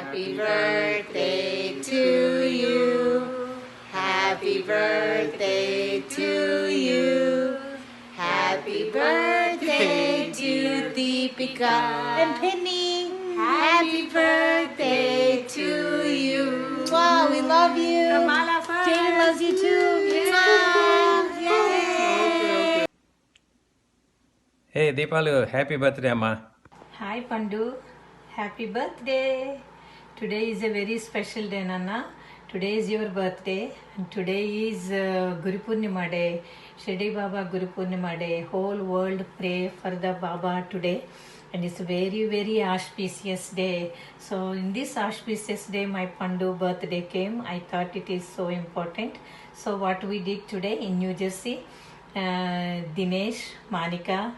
Happy birthday to you. Happy birthday to you. Happy birthday to Deepika and Penny. Happy birthday to you. Wow, we love you. Kamala first. Jaden loves you too. Mwah. Yay. Hey Deepalu, happy birthday Amma. Hi Pandu, happy birthday. Today is a very special day, Nana. Today is your birthday and today is Guru Purnima day. Shirdi Baba Guru Purnima day. Whole world pray for the Baba today. And it's a very, very auspicious day. So in this auspicious day, my Pandu birthday came. I thought it is so important. So what we did today in New Jersey, Dinesh, Manika,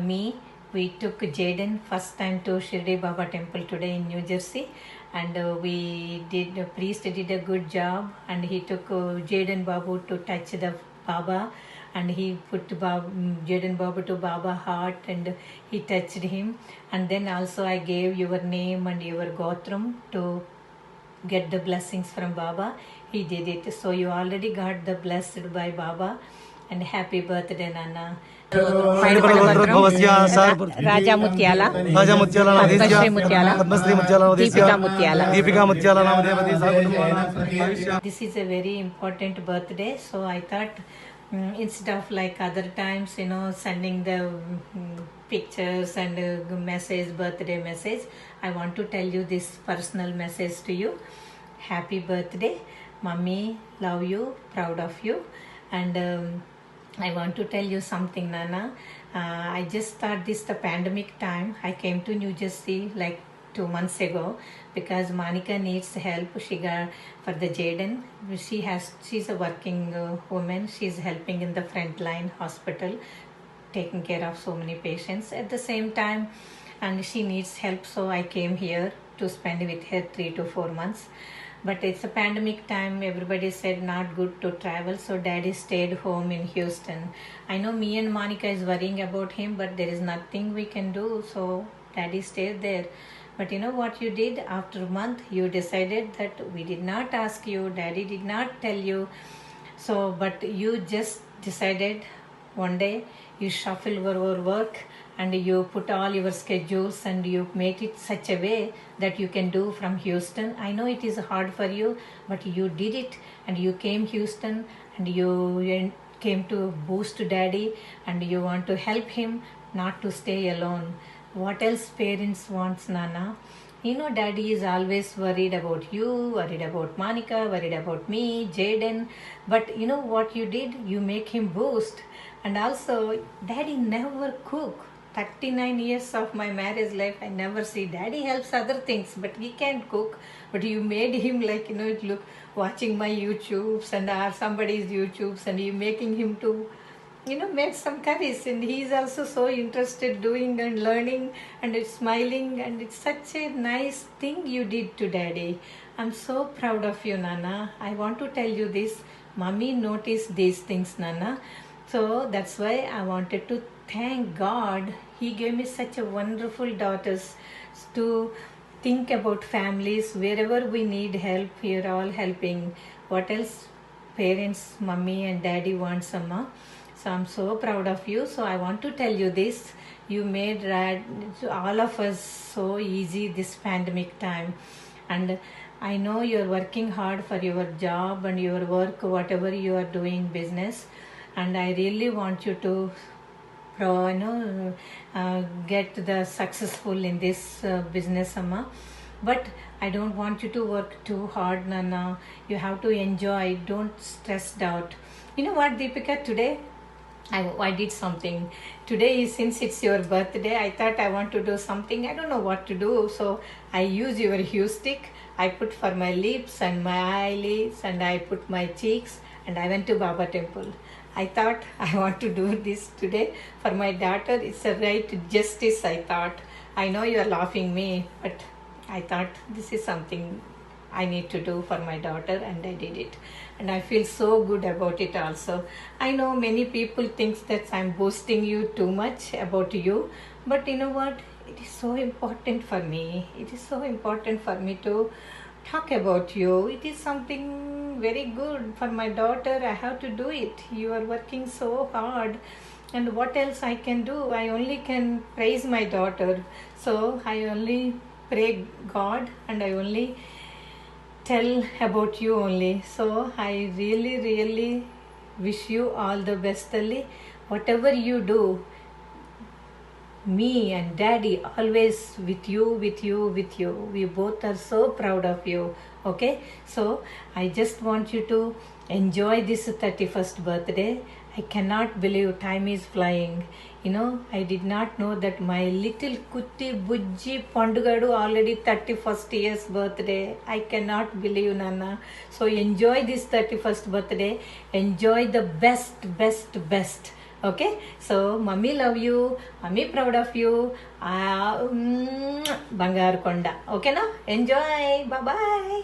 me, we took Jaden first time to Shirdi Baba temple today in New Jersey, and the priest did a good job, and he took Jaden Babu to touch the Baba, and he put Jaden Babu to Baba heart, and he touched him, and then also I gave your name and your Gotram to get the blessings from Baba. He did it. So you already got the blessed by Baba, and happy birthday, Nana. Raja Mutiala, Padmashri Mutiala, Deepika Mutiala. This is a very important birthday, so I thought instead of like other times, sending the pictures and birthday message, I want to tell you this personal message to you. Happy birthday, Mummy, love you, proud of you, and I want to tell you something, Nana. I just thought this the pandemic time. I came to New Jersey like 2 months ago because Monica needs help. She got for the Jaden. She's a working woman. She's helping in the frontline hospital, taking care of so many patients at the same time, and she needs help. So I came here to spend with her 3 to 4 months. But it's a pandemic time. Everybody said not good to travel, so Daddy stayed home in Houston. I know me and Monica is worrying about him, but there is nothing we can do, so Daddy stayed there. But you know what you did? After a month, you decided that we did not ask you, Daddy did not tell you. So, but you just decided one day, you shuffle your work and you put all your schedules and you make it such a way that you can do from Houston. I know it is hard for you, but you did it, and you came Houston and you came to boost Daddy, and you want to help him not to stay alone. What else parents wants, Nana? Daddy is always worried about you, worried about Monica, worried about me, Jaden. But you know what you did? You make him boost. And also, Daddy never cook. 39 years of my marriage life, I never see. Daddy helps other things, but he can't cook. But you made him like, look, watching my YouTubes and somebody's YouTubes, and you making him to, make some curries. And he's also so interested doing and learning and smiling. And it's such a nice thing you did to Daddy. I'm so proud of you, Nana. I want to tell you this. Mommy noticed these things, Nana. So that's why I wanted to thank God. He gave me such a wonderful daughters to think about families. Wherever we need help, you're all helping. What else parents, Mummy and Daddy want, Amma? So I'm so proud of you. So I want to tell you this. You made all of us so easy this pandemic time. And I know you're working hard for your job and your work, whatever you are doing business. And I really want you to get the successful in this business, Amma. But I don't want you to work too hard, Nana. You have to enjoy. Don't stress out. You know what, Deepika? Today I did something. Today, since it's your birthday, I thought I want to do something. I don't know what to do. So I use your hue stick. I put for my lips and my eyelids, and I put my cheeks, and I went to Baba temple. I thought I want to do this today for my daughter. It's a right justice, I thought. I know you are laughing me, but I thought this is something I need to do for my daughter, and I did it. And I feel so good about it also. I know many people think that I'm boasting you too much about you, but you know what? it is so important for me. It is so important for me to talk about you. It is something very good for my daughter. I have to do it. You are working so hard. And what else I can do? I only can praise my daughter. So I only pray God and I only tell about you only. So I really, really wish you all the best, Ali. Whatever you do, me and daddy always with you, with you, with you. We both are so proud of you. Okay, so I just want you to enjoy this 31st birthday. I cannot believe time is flying. I did not know that my little Kutti Bujji Pandugadu already 31st year's birthday. I cannot believe, Nana. So enjoy this 31st birthday. Enjoy the best, best, best. Okay, so mommy love you, mommy proud of you. Bangar Konda. Okay, now enjoy. Bye bye.